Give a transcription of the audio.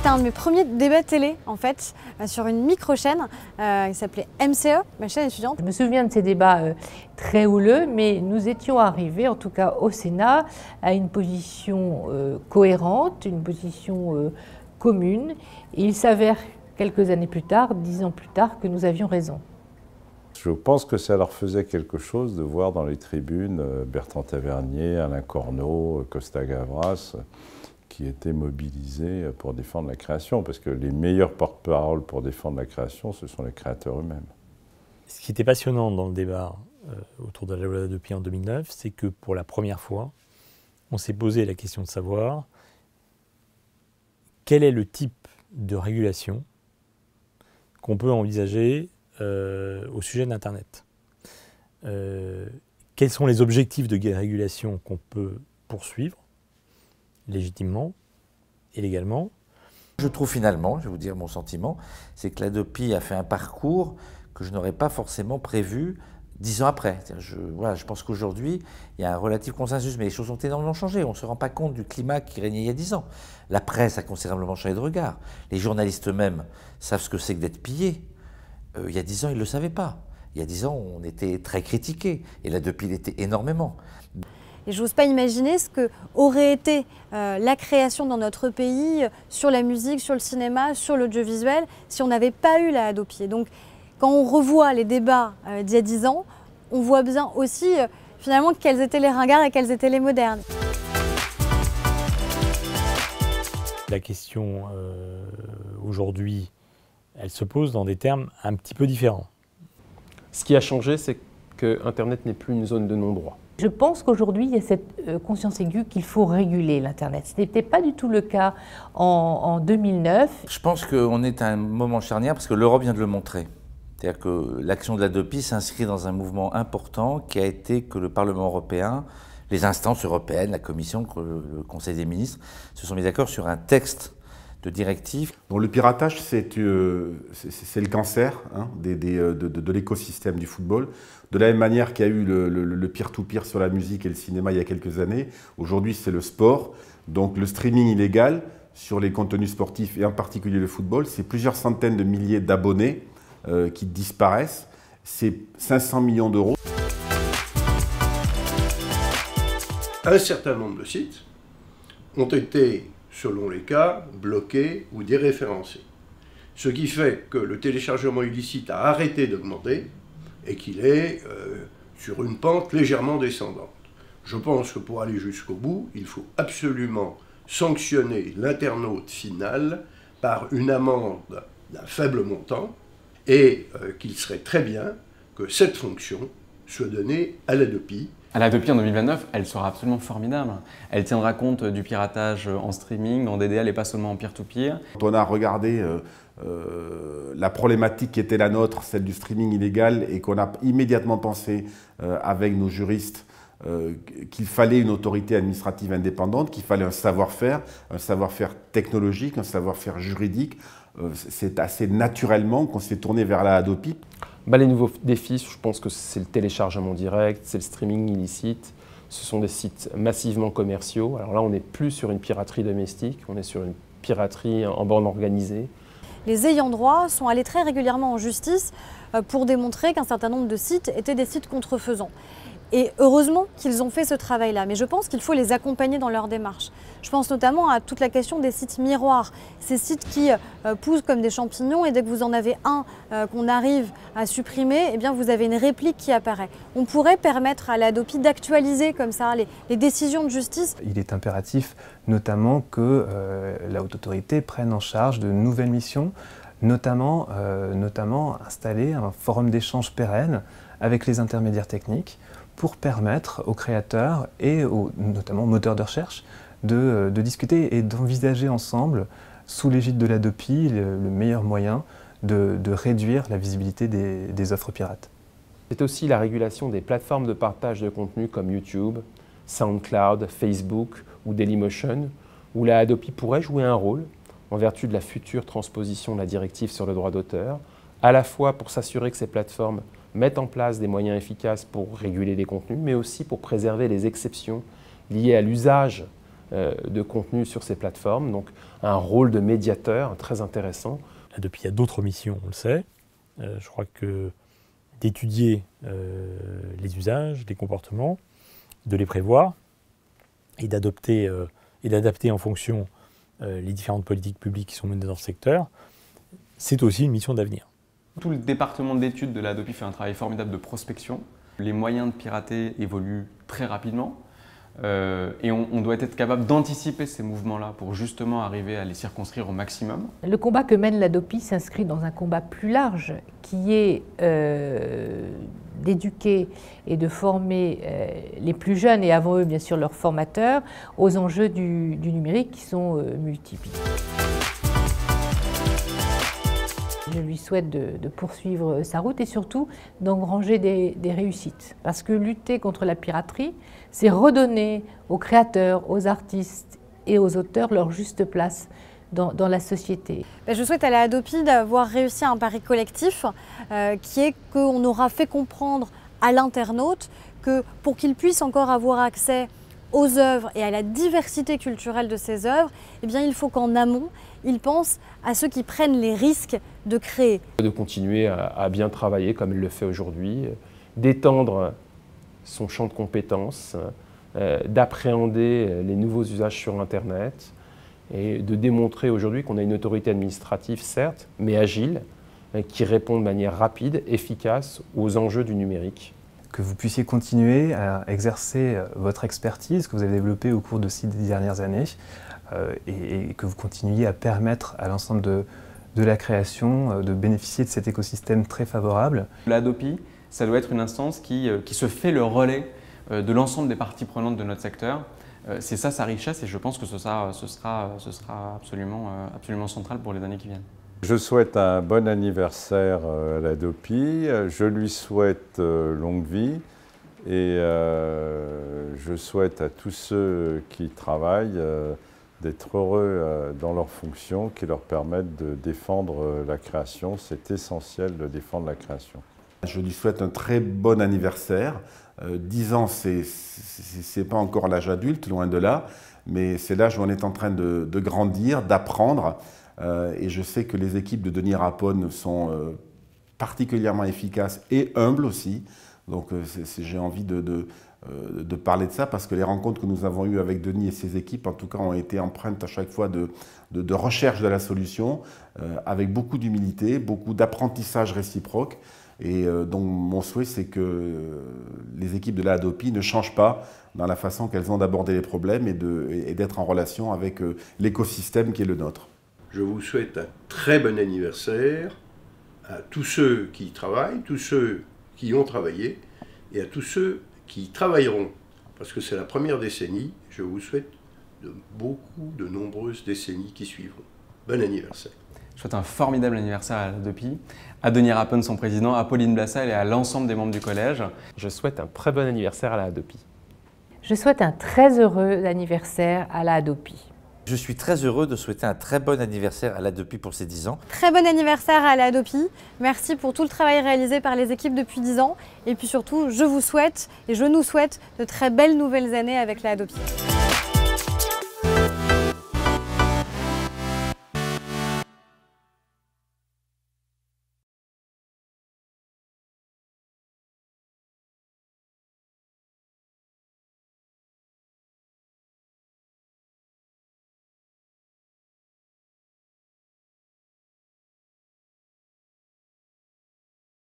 C'était un de mes premiers débats télé, en fait, sur une micro-chaîne qui s'appelait MCE, ma chaîne étudiante. Je me souviens de ces débats très houleux, mais nous étions arrivés, en tout cas au Sénat, à une position cohérente, une position commune. Et il s'avère, quelques années plus tard, 10 ans plus tard, que nous avions raison. Je pense que ça leur faisait quelque chose de voir dans les tribunes Bertrand Tavernier, Alain Corneau, Costa Gavras, qui étaient mobilisés pour défendre la création, parce que les meilleurs porte-parole pour défendre la création, ce sont les créateurs eux-mêmes. Ce qui était passionnant dans le débat autour de la loi Hadopi en 2009, c'est que pour la première fois, on s'est posé la question de savoir quel est le type de régulation qu'on peut envisager au sujet d'Internet. Quels sont les objectifs de régulation qu'on peut poursuivre légitimement et légalement? Je trouve finalement, je vais vous dire mon sentiment, c'est que l'Hadopi a fait un parcours que je n'aurais pas forcément prévu 10 ans après. Je pense qu'aujourd'hui, il y a un relatif consensus, mais les choses ont énormément changé. On ne se rend pas compte du climat qui régnait il y a 10 ans. La presse a considérablement changé de regard. Les journalistes eux-mêmes savent ce que c'est que d'être pillé. Il y a 10 ans, ils ne le savaient pas. Il y a 10 ans, on était très critiqués, et l'Hadopi l'était énormément. Et je n'ose pas imaginer ce qu'aurait été la création dans notre pays sur la musique, sur le cinéma, sur l'audiovisuel, si on n'avait pas eu la Hadopi. Et donc, quand on revoit les débats d'il y a 10 ans, on voit bien aussi finalement quels étaient les ringards et quels étaient les modernes. La question aujourd'hui, elle se pose dans des termes un petit peu différents. Ce qui a changé, c'est que Internet n'est plus une zone de non-droit. Je pense qu'aujourd'hui, il y a cette conscience aiguë qu'il faut réguler l'Internet. Ce n'était pas du tout le cas en 2009. Je pense qu'on est à un moment charnière parce que l'Europe vient de le montrer. C'est-à-dire que l'action de l'Hadopi s'inscrit dans un mouvement important qui a été que le Parlement européen, les instances européennes, la Commission, le Conseil des ministres, se sont mis d'accord sur un texte de directive. Bon, le piratage, c'est le cancer de l'écosystème du football. De la même manière qu'il y a eu le peer-to-peer sur la musique et le cinéma il y a quelques années, aujourd'hui c'est le sport. Donc le streaming illégal sur les contenus sportifs et en particulier le football, c'est plusieurs centaines de milliers d'abonnés qui disparaissent. C'est 500 millions d'euros. Un certain nombre de sites ont été, selon les cas, bloqués ou déréférencés. Ce qui fait que le téléchargement illicite a arrêté d'augmenter et qu'il est sur une pente légèrement descendante. Je pense que pour aller jusqu'au bout, il faut absolument sanctionner l'internaute final par une amende d'un faible montant et qu'il serait très bien que cette fonction soit donnée à l'Hadopi. L'Hadopi en 2029, elle sera absolument formidable. Elle tiendra compte du piratage en streaming, en DDL et pas seulement en peer-to-peer. Quand on a regardé la problématique qui était la nôtre, celle du streaming illégal, et qu'on a immédiatement pensé avec nos juristes qu'il fallait une autorité administrative indépendante, qu'il fallait un savoir-faire technologique, un savoir-faire juridique, c'est assez naturellement qu'on s'est tourné vers la Hadopi. Les nouveaux défis, je pense que c'est le téléchargement direct, c'est le streaming illicite. Ce sont des sites massivement commerciaux. Alors là, on n'est plus sur une piraterie domestique, on est sur une piraterie en bande organisée. Les ayants droit sont allés très régulièrement en justice pour démontrer qu'un certain nombre de sites étaient des sites contrefaisants. Et heureusement qu'ils ont fait ce travail-là, mais je pense qu'il faut les accompagner dans leur démarche. Je pense notamment à toute la question des sites miroirs, ces sites qui poussent comme des champignons et dès que vous en avez un qu'on arrive à supprimer, eh bien vous avez une réplique qui apparaît. On pourrait permettre à l'Hadopi d'actualiser comme ça les décisions de justice. Il est impératif notamment que la haute autorité prenne en charge de nouvelles missions, notamment installer un forum d'échange pérenne avec les intermédiaires techniques, pour permettre aux créateurs et notamment aux moteurs de recherche de discuter et d'envisager ensemble, sous l'égide de l'Hadopi, le meilleur moyen de réduire la visibilité des offres pirates. C'est aussi la régulation des plateformes de partage de contenu comme YouTube, SoundCloud, Facebook ou Dailymotion, où la Hadopi pourrait jouer un rôle en vertu de la future transposition de la directive sur le droit d'auteur, à la fois pour s'assurer que ces plateformes mettent en place des moyens efficaces pour réguler les contenus, mais aussi pour préserver les exceptions liées à l'usage de contenu sur ces plateformes, donc un rôle de médiateur très intéressant. L'Adopi a d'autres missions, on le sait. Je crois que d'étudier les usages, les comportements, de les prévoir et d'adapter en fonction les différentes politiques publiques qui sont menées dans ce secteur, c'est aussi une mission d'avenir. Tout le département d'études de l'Adopi fait un travail formidable de prospection. Les moyens de pirater évoluent très rapidement et on doit être capable d'anticiper ces mouvements-là pour justement arriver à les circonscrire au maximum. Le combat que mène l'Adopi s'inscrit dans un combat plus large qui est d'éduquer et de former les plus jeunes et avant eux bien sûr leurs formateurs aux enjeux du numérique qui sont multiples. Je lui souhaite de poursuivre sa route et surtout d'engranger des réussites. Parce que lutter contre la piraterie, c'est redonner aux créateurs, aux artistes et aux auteurs leur juste place dans la société. Je souhaite à la Adopi d'avoir réussi un pari collectif qui est qu'on aura fait comprendre à l'internaute que pour qu'il puisse encore avoir accès aux œuvres et à la diversité culturelle de ces œuvres, eh bien, il faut qu'en amont, il pense à ceux qui prennent les risques de créer. De continuer à bien travailler comme il le fait aujourd'hui, d'étendre son champ de compétences, d'appréhender les nouveaux usages sur Internet et de démontrer aujourd'hui qu'on a une autorité administrative, certes, mais agile, qui répond de manière rapide, efficace aux enjeux du numérique. Que vous puissiez continuer à exercer votre expertise que vous avez développée au cours de ces 10 dernières années et que vous continuiez à permettre à l'ensemble de la création de bénéficier de cet écosystème très favorable. L'Adopi, ça doit être une instance qui se fait le relais de l'ensemble des parties prenantes de notre secteur. C'est ça sa richesse et je pense que ce sera absolument central pour les années qui viennent. Je souhaite un bon anniversaire à l'Adopi, je lui souhaite longue vie et je souhaite à tous ceux qui travaillent d'être heureux dans leurs fonctions qui leur permettent de défendre la création. C'est essentiel de défendre la création. Je lui souhaite un très bon anniversaire. 10 ans, c'est pas encore l'âge adulte, loin de là, mais c'est l'âge où on est en train de grandir, d'apprendre. Et je sais que les équipes de Denis Rapone sont particulièrement efficaces et humbles aussi. Donc j'ai envie de parler de ça parce que les rencontres que nous avons eues avec Denis et ses équipes, en tout cas, ont été empreintes à chaque fois de recherche de la solution, avec beaucoup d'humilité, beaucoup d'apprentissage réciproque. Et donc mon souhait, c'est que les équipes de la Adopi ne changent pas dans la façon qu'elles ont d'aborder les problèmes et d'être en relation avec l'écosystème qui est le nôtre. Je vous souhaite un très bon anniversaire à tous ceux qui travaillent, tous ceux qui ont travaillé et à tous ceux qui travailleront. Parce que c'est la première décennie, je vous souhaite de nombreuses décennies qui suivront. Bon anniversaire. Je souhaite un formidable anniversaire à l'Adopi, à Denis Rapone, son président, à Pauline Blassal et à l'ensemble des membres du collège. Je souhaite un très bon anniversaire à la Adopi. Je souhaite un très heureux anniversaire à la Adopi. Je suis très heureux de souhaiter un très bon anniversaire à l'Adopi pour ses 10 ans. Très bon anniversaire à la Adopi. Merci pour tout le travail réalisé par les équipes depuis 10 ans. Et puis surtout, je vous souhaite et je nous souhaite de très belles nouvelles années avec la Adopi.